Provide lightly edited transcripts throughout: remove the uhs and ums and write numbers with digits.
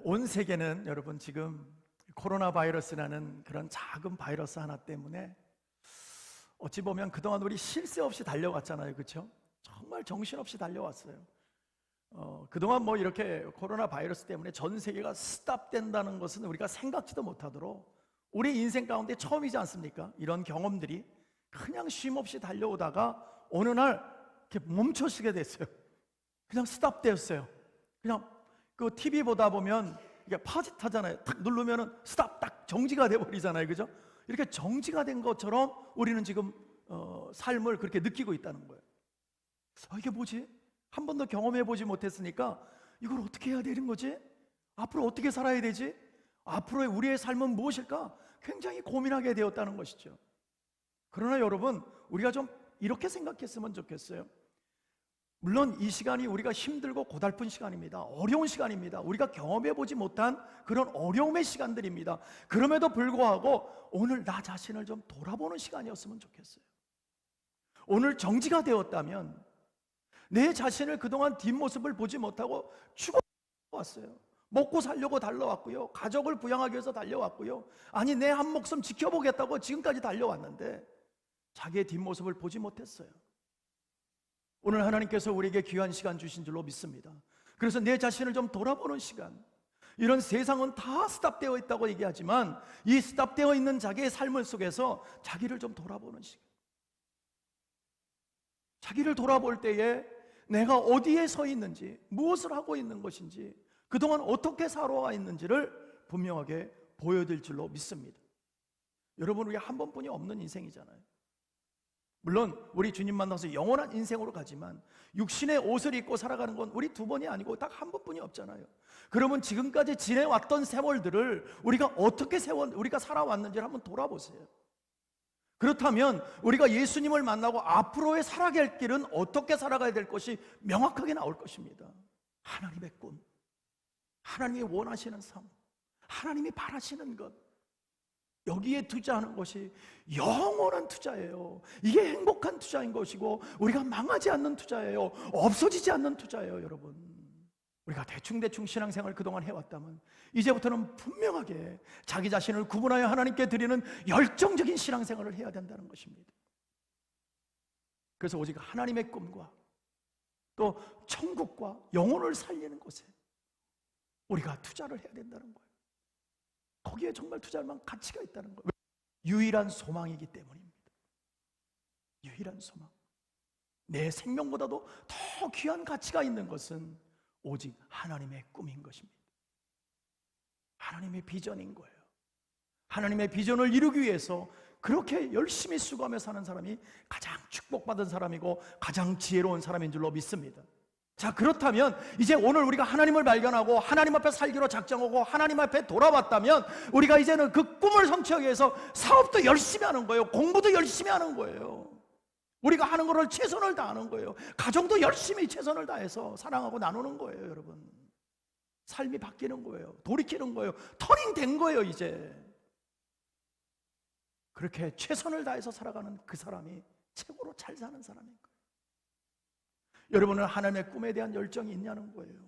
온 세계는 여러분 지금 코로나 바이러스라는 그런 작은 바이러스 하나 때문에 어찌 보면 그동안 우리 쉴 새 없이 달려왔잖아요. 그렇죠? 정말 정신없이 달려왔어요. 그동안 뭐 이렇게 코로나 바이러스 때문에 전 세계가 스탑된다는 것은 우리가 생각지도 못하도록 우리 인생 가운데 처음이지 않습니까? 이런 경험들이 그냥 쉼 없이 달려오다가 어느 날 이렇게 멈춰서게 됐어요. 그냥 스탑되었어요. 그냥 그 TV 보다 보면 이게 파짓하잖아요. 탁 누르면은 스탑 딱 정지가 돼 버리잖아요. 그죠? 이렇게 정지가 된 것처럼 우리는 지금 삶을 그렇게 느끼고 있다는 거예요. 이게 뭐지? 한 번도 경험해 보지 못했으니까 이걸 어떻게 해야 되는 거지? 앞으로 어떻게 살아야 되지? 앞으로의 우리의 삶은 무엇일까? 굉장히 고민하게 되었다는 것이죠. 그러나 여러분, 우리가 좀 이렇게 생각했으면 좋겠어요. 물론 이 시간이 우리가 힘들고 고달픈 시간입니다. 어려운 시간입니다. 우리가 경험해 보지 못한 그런 어려움의 시간들입니다. 그럼에도 불구하고 오늘 나 자신을 좀 돌아보는 시간이었으면 좋겠어요. 오늘 정지가 되었다면 내 자신을 그동안 뒷모습을 보지 못하고 죽어왔어요. 먹고 살려고 달려왔고요. 가족을 부양하기 위해서 달려왔고요. 아니 내 한 목숨 지켜보겠다고 지금까지 달려왔는데 자기의 뒷모습을 보지 못했어요. 오늘 하나님께서 우리에게 귀한 시간 주신 줄로 믿습니다. 그래서 내 자신을 좀 돌아보는 시간. 이런 세상은 다 스탑되어 있다고 얘기하지만 이 스탑되어 있는 자기의 삶 속에서 자기를 좀 돌아보는 시간. 자기를 돌아볼 때에 내가 어디에 서 있는지, 무엇을 하고 있는 것인지, 그동안 어떻게 살아와 있는지를 분명하게 보여드릴 줄로 믿습니다. 여러분, 우리 한 번뿐이 없는 인생이잖아요. 물론 우리 주님 만나서 영원한 인생으로 가지만 육신의 옷을 입고 살아가는 건 우리 두 번이 아니고 딱 한 번뿐이 없잖아요. 그러면 지금까지 지내왔던 세월들을 우리가 어떻게 우리가 살아왔는지를 한번 돌아보세요. 그렇다면 우리가 예수님을 만나고 앞으로의 살아갈 길은 어떻게 살아가야 될 것이 명확하게 나올 것입니다. 하나님의 꿈, 하나님이 원하시는 삶, 하나님이 바라시는 것, 여기에 투자하는 것이 영원한 투자예요. 이게 행복한 투자인 것이고 우리가 망하지 않는 투자예요. 없어지지 않는 투자예요. 여러분, 우리가 대충 신앙생활을 그동안 해왔다면 이제부터는 분명하게 자기 자신을 구분하여 하나님께 드리는 열정적인 신앙생활을 해야 된다는 것입니다. 그래서 오직 하나님의 꿈과 또 천국과 영혼을 살리는 것에 우리가 투자를 해야 된다는 거예요. 거기에 정말 투자할 만한 가치가 있다는 거예요. 유일한 소망이기 때문입니다. 유일한 소망. 내 생명보다도 더 귀한 가치가 있는 것은 오직 하나님의 꿈인 것입니다. 하나님의 비전인 거예요. 하나님의 비전을 이루기 위해서 그렇게 열심히 수고하며 사는 사람이 가장 축복받은 사람이고 가장 지혜로운 사람인 줄로 믿습니다. 자, 그렇다면 이제 오늘 우리가 하나님을 발견하고 하나님 앞에 살기로 작정하고 하나님 앞에 돌아왔다면 우리가 이제는 그 꿈을 성취하기 위해서 사업도 열심히 하는 거예요. 공부도 열심히 하는 거예요. 우리가 하는 거를 최선을 다하는 거예요. 가정도 열심히 최선을 다해서 사랑하고 나누는 거예요. 여러분, 삶이 바뀌는 거예요. 돌이키는 거예요. 터닝 된 거예요. 이제 그렇게 최선을 다해서 살아가는 그 사람이 최고로 잘 사는 사람인 거예요. 여러분은 하나님의 꿈에 대한 열정이 있냐는 거예요.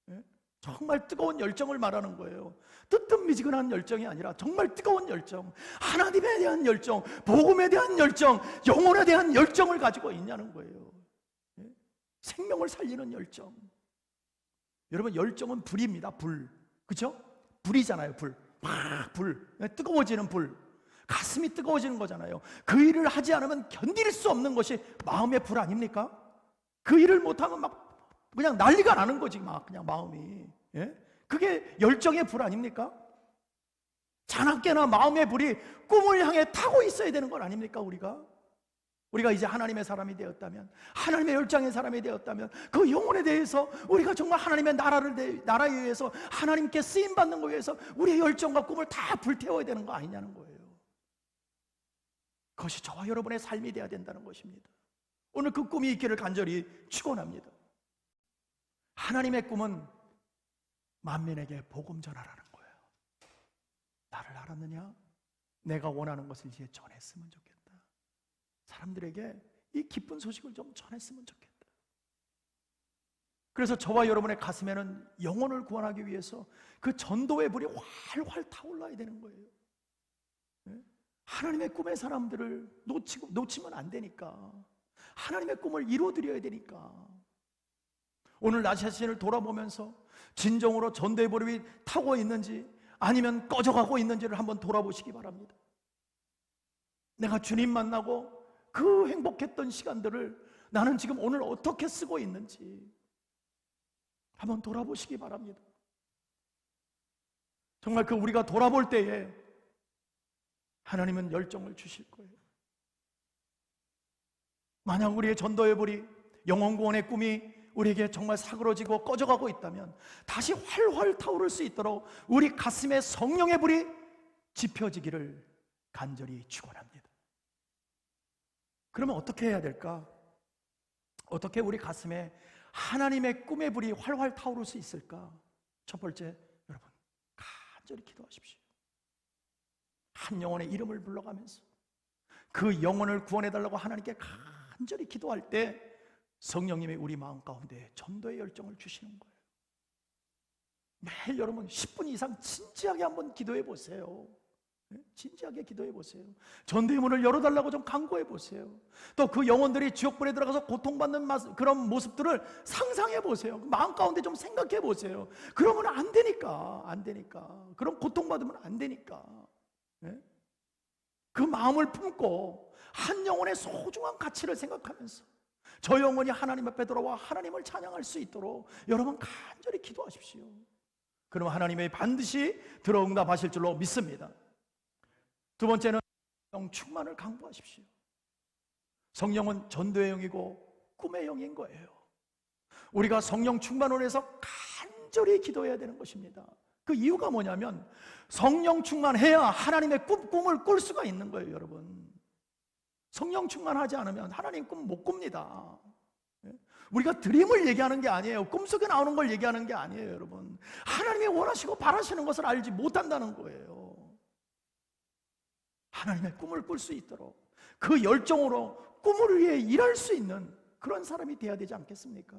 예? 정말 뜨거운 열정을 말하는 거예요. 뜨뜻미지근한 열정이 아니라 정말 뜨거운 열정, 하나님에 대한 열정, 복음에 대한 열정, 영혼에 대한 열정을 가지고 있냐는 거예요. 예? 생명을 살리는 열정. 여러분, 열정은 불입니다. 불, 그렇죠? 불이잖아요. 불, 막 불, 뜨거워지는 불, 가슴이 뜨거워지는 거잖아요. 그 일을 하지 않으면 견딜 수 없는 것이 마음의 불 아닙니까? 그 일을 못하면 막 그냥 난리가 나는 거지, 막 그냥 마음이. 예? 그게 열정의 불 아닙니까? 자나깨나 마음의 불이 꿈을 향해 타고 있어야 되는 건 아닙니까? 우리가 이제 하나님의 사람이 되었다면, 하나님의 열정의 사람이 되었다면 그 영혼에 대해서 우리가 정말 하나님의 나라에 의해서 하나님께 쓰임받는 거에 위해서 우리의 열정과 꿈을 다 불태워야 되는 거 아니냐는 거예요. 그것이 저와 여러분의 삶이 되어야 된다는 것입니다. 오늘 그 꿈이 있기를 간절히 축원합니다. 하나님의 꿈은 만민에게 복음 전하라는 거예요. 나를 알았느냐? 내가 원하는 것을 이제 전했으면 좋겠다. 사람들에게 이 기쁜 소식을 좀 전했으면 좋겠다. 그래서 저와 여러분의 가슴에는 영혼을 구원하기 위해서 그 전도의 불이 활활 타올라야 되는 거예요. 하나님의 꿈의 사람들을 놓치면 안 되니까, 하나님의 꿈을 이루어드려야 되니까, 오늘 나 자신을 돌아보면서 진정으로 전도의 불이 타고 있는지 아니면 꺼져가고 있는지를 한번 돌아보시기 바랍니다. 내가 주님 만나고 그 행복했던 시간들을 나는 지금 오늘 어떻게 쓰고 있는지 한번 돌아보시기 바랍니다. 정말 그 우리가 돌아볼 때에 하나님은 열정을 주실 거예요. 만약 우리의 전도의 불이, 영혼 구원의 꿈이 우리에게 정말 사그러지고 꺼져가고 있다면 다시 활활 타오를 수 있도록 우리 가슴에 성령의 불이 지펴지기를 간절히 축원합니다. 그러면 어떻게 해야 될까? 어떻게 우리 가슴에 하나님의 꿈의 불이 활활 타오를 수 있을까? 첫 번째, 여러분 간절히 기도하십시오. 한 영혼의 이름을 불러가면서 그 영혼을 구원해달라고 하나님께 간절히 기도할 때 성령님이 우리 마음 가운데 전도의 열정을 주시는 거예요. 매일 여러분 10분 이상 진지하게 한번 기도해 보세요. 진지하게 기도해 보세요. 전도의 문을 열어달라고 좀 간구해 보세요. 또 그 영혼들이 지옥불에 들어가서 고통받는 그런 모습들을 상상해 보세요. 마음 가운데 좀 생각해 보세요. 그러면 안 되니까. 그럼 고통받으면 안 되니까. 그 마음을 품고 한 영혼의 소중한 가치를 생각하면서 저 영혼이 하나님 앞에 돌아와 하나님을 찬양할 수 있도록 여러분 간절히 기도하십시오. 그러면 하나님이 반드시 들어응답하실 줄로 믿습니다. 두 번째는 성령 충만을 강구하십시오. 성령은 전도의 영이고 꿈의 영인 거예요. 우리가 성령 충만을 해서 간절히 기도해야 되는 것입니다. 그 이유가 뭐냐면 성령 충만해야 하나님의 꿈을 꿀 수가 있는 거예요. 여러분, 성령 충만하지 않으면 하나님 꿈 못 꿉니다. 우리가 드림을 얘기하는 게 아니에요. 꿈속에 나오는 걸 얘기하는 게 아니에요. 여러분, 하나님이 원하시고 바라시는 것을 알지 못한다는 거예요. 하나님의 꿈을 꿀 수 있도록 그 열정으로 꿈을 위해 일할 수 있는 그런 사람이 되어야 되지 않겠습니까?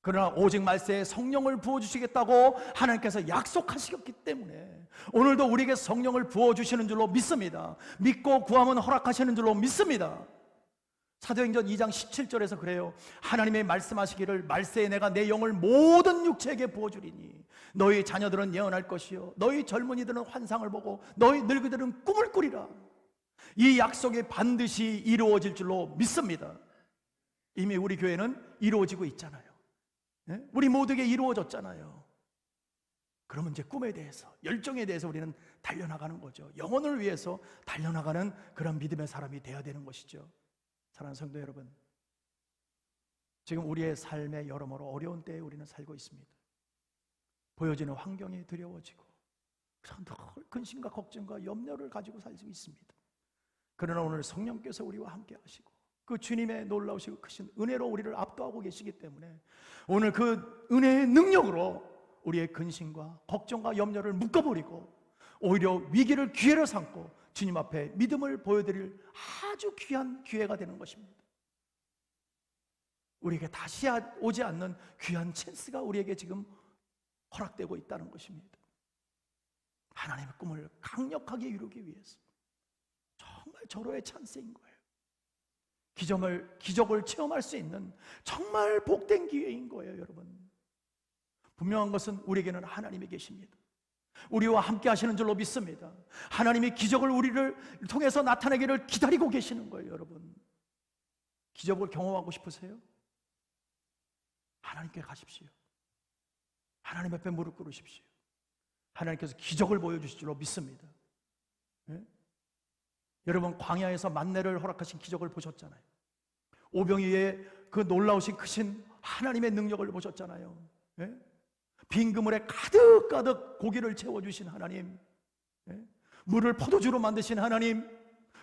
그러나 오직 말세에 성령을 부어주시겠다고 하나님께서 약속하시기 때문에 오늘도 우리에게 성령을 부어주시는 줄로 믿습니다. 믿고 구하면 허락하시는 줄로 믿습니다. 사도행전 2장 17절에서 그래요. 하나님의 말씀하시기를 말세에 내가 내 영을 모든 육체에게 부어주리니 너희 자녀들은 예언할 것이요 너희 젊은이들은 환상을 보고 너희 늙은이들은 꿈을 꾸리라. 이 약속이 반드시 이루어질 줄로 믿습니다. 이미 우리 교회는 이루어지고 있잖아요. 우리 모두에게 이루어졌잖아요. 그러면 이제 꿈에 대해서, 열정에 대해서 우리는 달려나가는 거죠. 영혼을 위해서 달려나가는 그런 믿음의 사람이 되어야 되는 것이죠. 사랑하는 성도 여러분, 지금 우리의 삶의 여러모로 어려운 때에 우리는 살고 있습니다. 보여지는 환경이 두려워지고 늘 근심과 걱정과 염려를 가지고 살고 있습니다. 그러나 오늘 성령께서 우리와 함께 하시고 그 주님의 놀라우시고 크신 은혜로 우리를 압도하고 계시기 때문에 오늘 그 은혜의 능력으로 우리의 근심과 걱정과 염려를 묶어버리고 오히려 위기를 기회로 삼고 주님 앞에 믿음을 보여드릴 아주 귀한 기회가 되는 것입니다. 우리에게 다시 오지 않는 귀한 찬스가 우리에게 지금 허락되고 있다는 것입니다. 하나님의 꿈을 강력하게 이루기 위해서 정말 절호의 찬스인 거예요. 기적을 체험할 수 있는 정말 복된 기회인 거예요. 여러분, 분명한 것은 우리에게는 하나님이 계십니다. 우리와 함께 하시는 줄로 믿습니다. 하나님이 기적을 우리를 통해서 나타내기를 기다리고 계시는 거예요. 여러분, 기적을 경험하고 싶으세요? 하나님께 가십시오. 하나님 앞에 무릎 꿇으십시오. 하나님께서 기적을 보여주실 줄로 믿습니다. 여러분, 광야에서 만나를 허락하신 기적을 보셨잖아요. 오병이의 그 놀라우신 크신 하나님의 능력을 보셨잖아요. 빈 그물에 가득가득 고기를 채워주신 하나님, 물을 포도주로 만드신 하나님,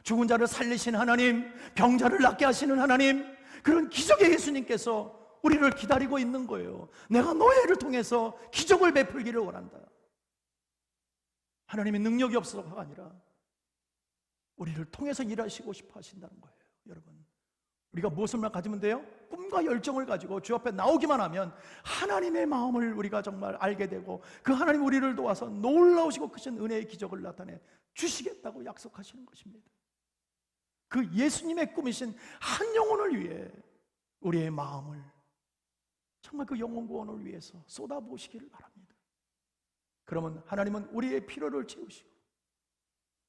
죽은 자를 살리신 하나님, 병자를 낫게 하시는 하나님, 그런 기적의 예수님께서 우리를 기다리고 있는 거예요. 내가 너희를 통해서 기적을 베풀기를 원한다. 하나님의 능력이 없어서가 아니라 우리를 통해서 일하시고 싶어 하신다는 거예요. 여러분, 우리가 무엇을만 가지면 돼요? 꿈과 열정을 가지고 주 앞에 나오기만 하면 하나님의 마음을 우리가 정말 알게 되고 그 하나님 우리를 도와서 놀라우시고 크신 은혜의 기적을 나타내 주시겠다고 약속하시는 것입니다. 그 예수님의 꿈이신 한 영혼을 위해 우리의 마음을 정말 그 영혼 구원을 위해서 쏟아부으시기를 바랍니다. 그러면 하나님은 우리의 필요를 채우시고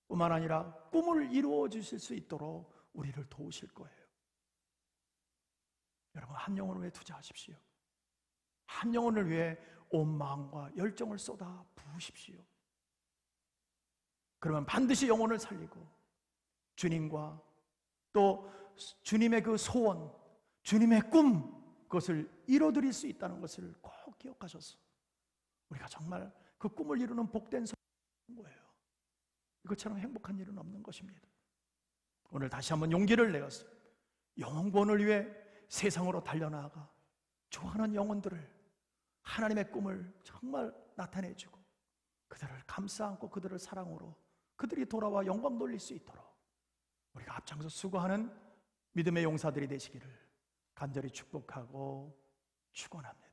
뿐만 아니라 꿈을 이루어 주실 수 있도록 우리를 도우실 거예요. 여러분, 한 영혼을 위해 투자하십시오. 한 영혼을 위해 온 마음과 열정을 쏟아 부으십시오. 그러면 반드시 영혼을 살리고 주님과 또 주님의 그 소원, 주님의 꿈, 그것을 이뤄드릴 수 있다는 것을 꼭 기억하셔서 우리가 정말 그 꿈을 이루는 복된 삶인 거예요. 이것처럼 행복한 일은 없는 것입니다. 오늘 다시 한번 용기를 내어서 영혼 구원을 위해 세상으로 달려나가 좋아하는 영혼들을 하나님의 꿈을 정말 나타내주고 그들을 감싸 안고 그들을 사랑으로 그들이 돌아와 영광 돌릴 수 있도록 우리가 앞장서 수고하는 믿음의 용사들이 되시기를 간절히 축복하고 축원합니다.